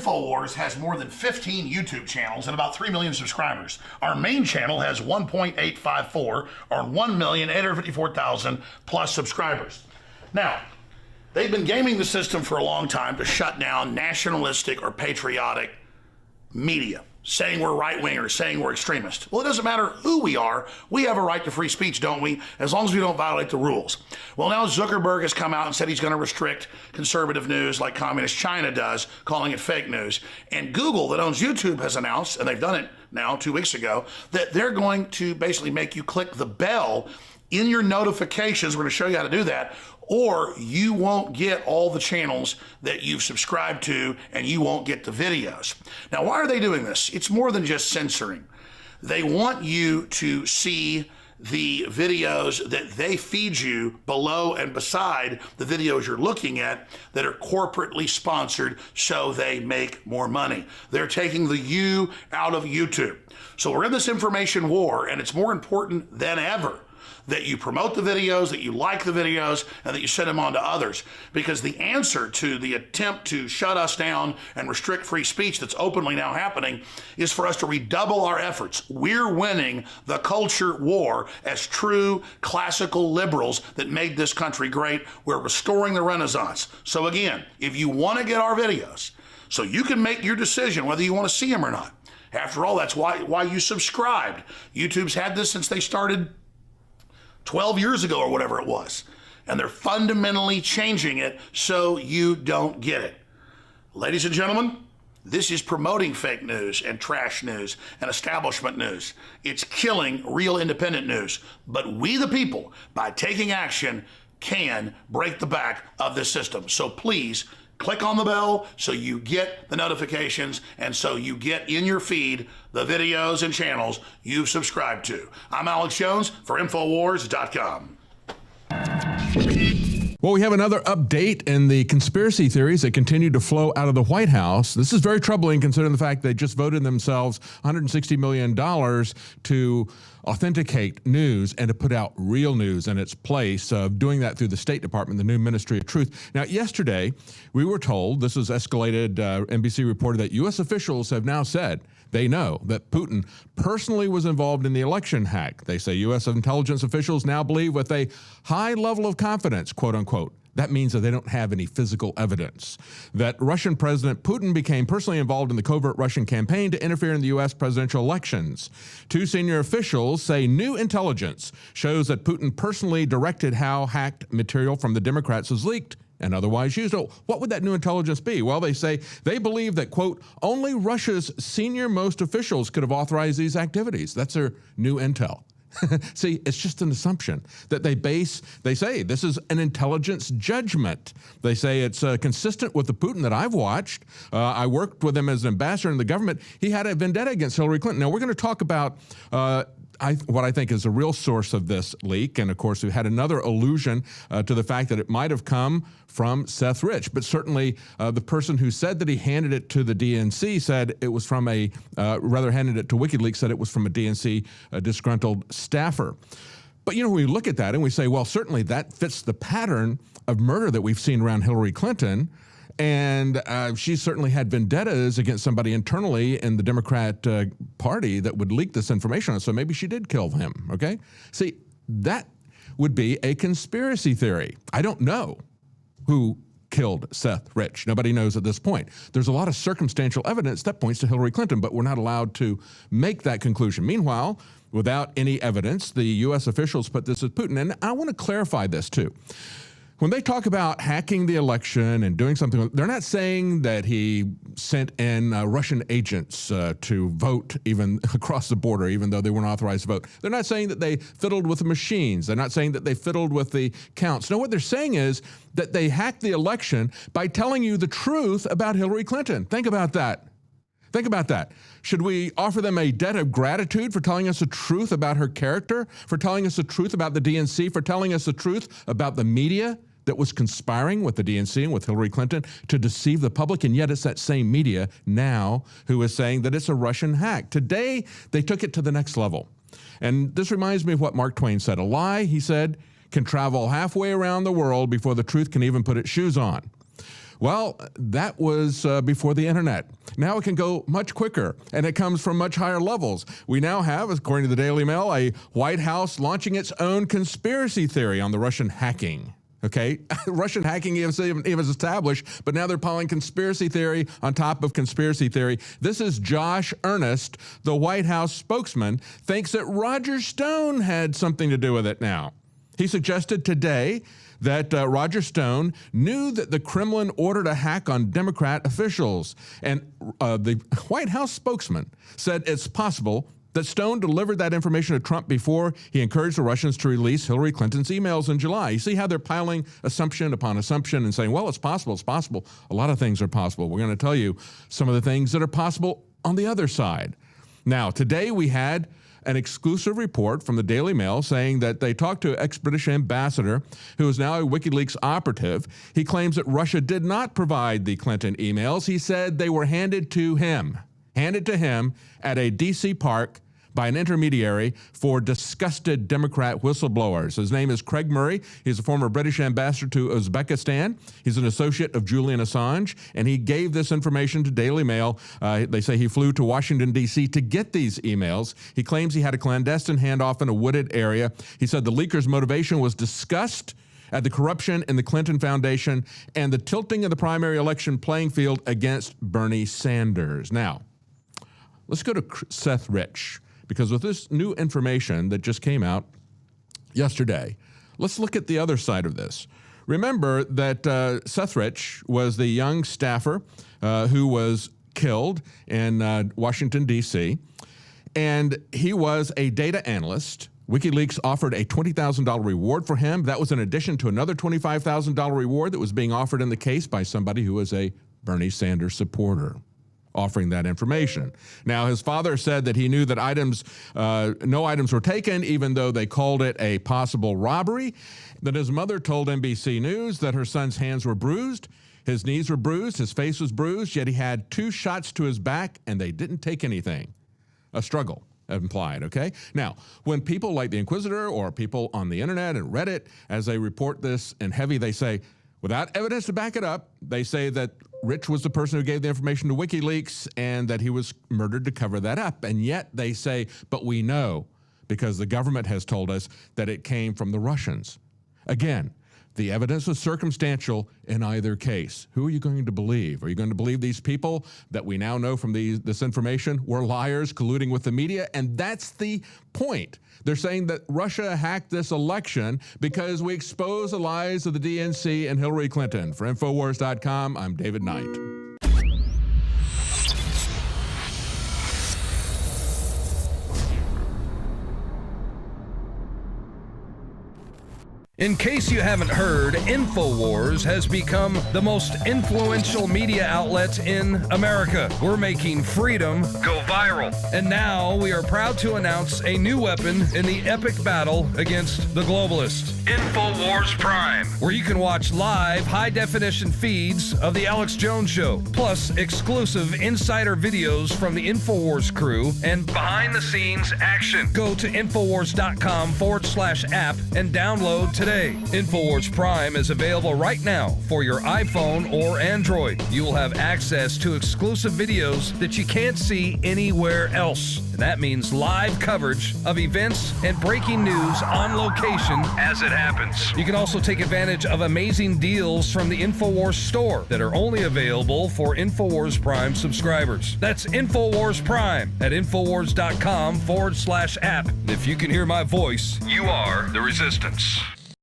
InfoWars has more than 15 YouTube channels and about 3 million subscribers. Our main channel has 1.854 or 1,854,000 plus subscribers. Now, they've been gaming the system for a long time to shut down nationalistic or patriotic media, saying we're right-wingers, saying we're extremists. Well, it doesn't matter who we are. We have a right to free speech, don't we? As long as we don't violate the rules. Well, now Zuckerberg has come out and said he's going to restrict conservative news like communist China does, calling it fake news. And Google, that owns YouTube, has announced, and they've done it now 2 weeks ago, that they're going to basically make you click the bell in your notifications. We're going to show you how to do that, or you won't get all the channels that you've subscribed to, and you won't get the videos. Now, why are they doing this? It's more than just censoring. They want you to see the videos that they feed you below and beside the videos you're looking at that are corporately sponsored so they make more money. They're taking the you out of YouTube. So we're in this information war, and it's more important than ever that you promote the videos, that you like the videos, and that you send them on to others. Because the answer to the attempt to shut us down and restrict free speech that's openly now happening is for us to redouble our efforts. We're winning the culture war as true classical liberals that made this country great. We're restoring the Renaissance. So again, if you want to get our videos, so you can make your decision whether you want to see them or not. After all, that's why you subscribed. YouTube's had this since they started 12 years ago or whatever it was. And they're fundamentally changing it so you don't get it. Ladies and gentlemen, this is promoting fake news and trash news and establishment news. It's killing real independent news. But we the people, by taking action, can break the back of this system. So please, click on the bell so you get the notifications and so you get in your feed the videos and channels you've subscribed to. I'm Alex Jones for Infowars.com. Well, we have another update in the conspiracy theories that continue to flow out of the White House. This is very troubling considering the fact they just voted themselves $160 million to authenticate news and to put out real news in its place, of doing that through the State Department, the new Ministry of Truth. Now, yesterday, we were told, this was escalated, NBC reported that U.S. officials have now said they know that Putin personally was involved in the election hack. They say U.S. intelligence officials now believe with a high level of confidence, quote unquote, that means that they don't have any physical evidence, that Russian President Putin became personally involved in the covert Russian campaign to interfere in the U.S. presidential elections. Two senior officials say new intelligence shows that Putin personally directed how hacked material from the Democrats was leaked and otherwise used. Oh, what would that new intelligence be? Well, they say they believe that, quote, only Russia's senior-most officials could have authorized these activities. That's their new intel. See, it's just an assumption that they say this is an intelligence judgment. They say it's consistent with the Putin that I've watched. I worked with him as an ambassador in the government. He had a vendetta against Hillary Clinton. Now, we're going to talk about what I think is a real source of this leak. And of course, we had another allusion to the fact that it might have come from Seth Rich. But certainly the person who said that he handed it to the DNC said it was from handed it to WikiLeaks, said it was from a DNC disgruntled staffer. But, you know, we look at that and we say, well, certainly that fits the pattern of murder that we've seen around Hillary Clinton. And she certainly had vendettas against somebody internally in the Democrat Party that would leak this information. So maybe she did kill him, okay? See, that would be a conspiracy theory. I don't know who killed Seth Rich. Nobody knows at this point. There's a lot of circumstantial evidence that points to Hillary Clinton, but we're not allowed to make that conclusion. Meanwhile, without any evidence, the U.S. officials put this as Putin. And I want to clarify this too. When they talk about hacking the election and doing something, they're not saying that he sent in Russian agents to vote even across the border, even though they weren't authorized to vote. They're not saying that they fiddled with the machines. They're not saying that they fiddled with the counts. No, what they're saying is that they hacked the election by telling you the truth about Hillary Clinton. Think about that. Think about that. Should we offer them a debt of gratitude for telling us the truth about her character, for telling us the truth about the DNC, for telling us the truth about the media that was conspiring with the DNC and with Hillary Clinton to deceive the public? And yet it's that same media now who is saying that it's a Russian hack. Today, they took it to the next level. And this reminds me of what Mark Twain said. A lie, he said, can travel halfway around the world before the truth can even put its shoes on. Well, that was before the internet. Now it can go much quicker, and it comes from much higher levels. We now have, according to the Daily Mail, a White House launching its own conspiracy theory on the Russian hacking. Okay, Russian hacking is established, but now they're piling conspiracy theory on top of conspiracy theory. This is Josh Earnest, the White House spokesman, thinks that Roger Stone had something to do with it now. He suggested today that Roger Stone knew that the Kremlin ordered a hack on Democrat officials. And the White House spokesman said it's possible that Stone delivered that information to Trump before he encouraged the Russians to release Hillary Clinton's emails in July. You see how they're piling assumption upon assumption and saying, well, it's possible, it's possible. A lot of things are possible. We're going to tell you some of the things that are possible on the other side. Now, today we had an exclusive report from the Daily Mail saying that they talked to ex-British ambassador, who is now a WikiLeaks operative. He claims that Russia did not provide the Clinton emails. He said they were handed to him at a D.C. park by an intermediary for disgusted Democrat whistleblowers. His name is Craig Murray. He's a former British ambassador to Uzbekistan. He's an associate of Julian Assange, and he gave this information to Daily Mail. They say he flew to Washington, D.C. to get these emails. He claims he had a clandestine handoff in a wooded area. He said the leaker's motivation was disgust at the corruption in the Clinton Foundation and the tilting of the primary election playing field against Bernie Sanders. Now, let's go to Seth Rich, because with this new information that just came out yesterday, let's look at the other side of this. Remember that Seth Rich was the young staffer who was killed in Washington, D.C., and he was a data analyst. WikiLeaks offered a $20,000 reward for him. That was in addition to another $25,000 reward that was being offered in the case by somebody who was a Bernie Sanders supporter, offering that information. Now, his father said that he knew that no items were taken, even though they called it a possible robbery. That his mother told NBC News that her son's hands were bruised, his knees were bruised, his face was bruised, yet he had 2 shots to his back, and they didn't take anything. A struggle implied, okay? Now, when people like the Inquisitor or people on the internet and Reddit, as they report this in heavy, they say, without evidence to back it up, they say that Rich was the person who gave the information to WikiLeaks and that he was murdered to cover that up. And yet they say, but we know because the government has told us that it came from the Russians. Again, the evidence is circumstantial in either case. Who are you going to believe? Are you going to believe these people that we now know from this information were liars colluding with the media? And that's the point. They're saying that Russia hacked this election because we expose the lies of the DNC and Hillary Clinton. For Infowars.com, I'm David Knight. In case you haven't heard, Infowars has become the most influential media outlet in America. We're making freedom go viral. And now we are proud to announce a new weapon in the epic battle against the globalists. Infowars Prime, where you can watch live high-definition feeds of The Alex Jones Show, plus exclusive insider videos from the Infowars crew and behind-the-scenes action. Go to Infowars.com/app and download today. Infowars Prime is available right now for your iPhone or Android. You will have access to exclusive videos that you can't see anywhere else. And that means live coverage of events and breaking news on location as it happens. You can also take advantage of amazing deals from the Infowars store that are only available for Infowars Prime subscribers. That's Infowars Prime at Infowars.com/app. If you can hear my voice, you are the resistance.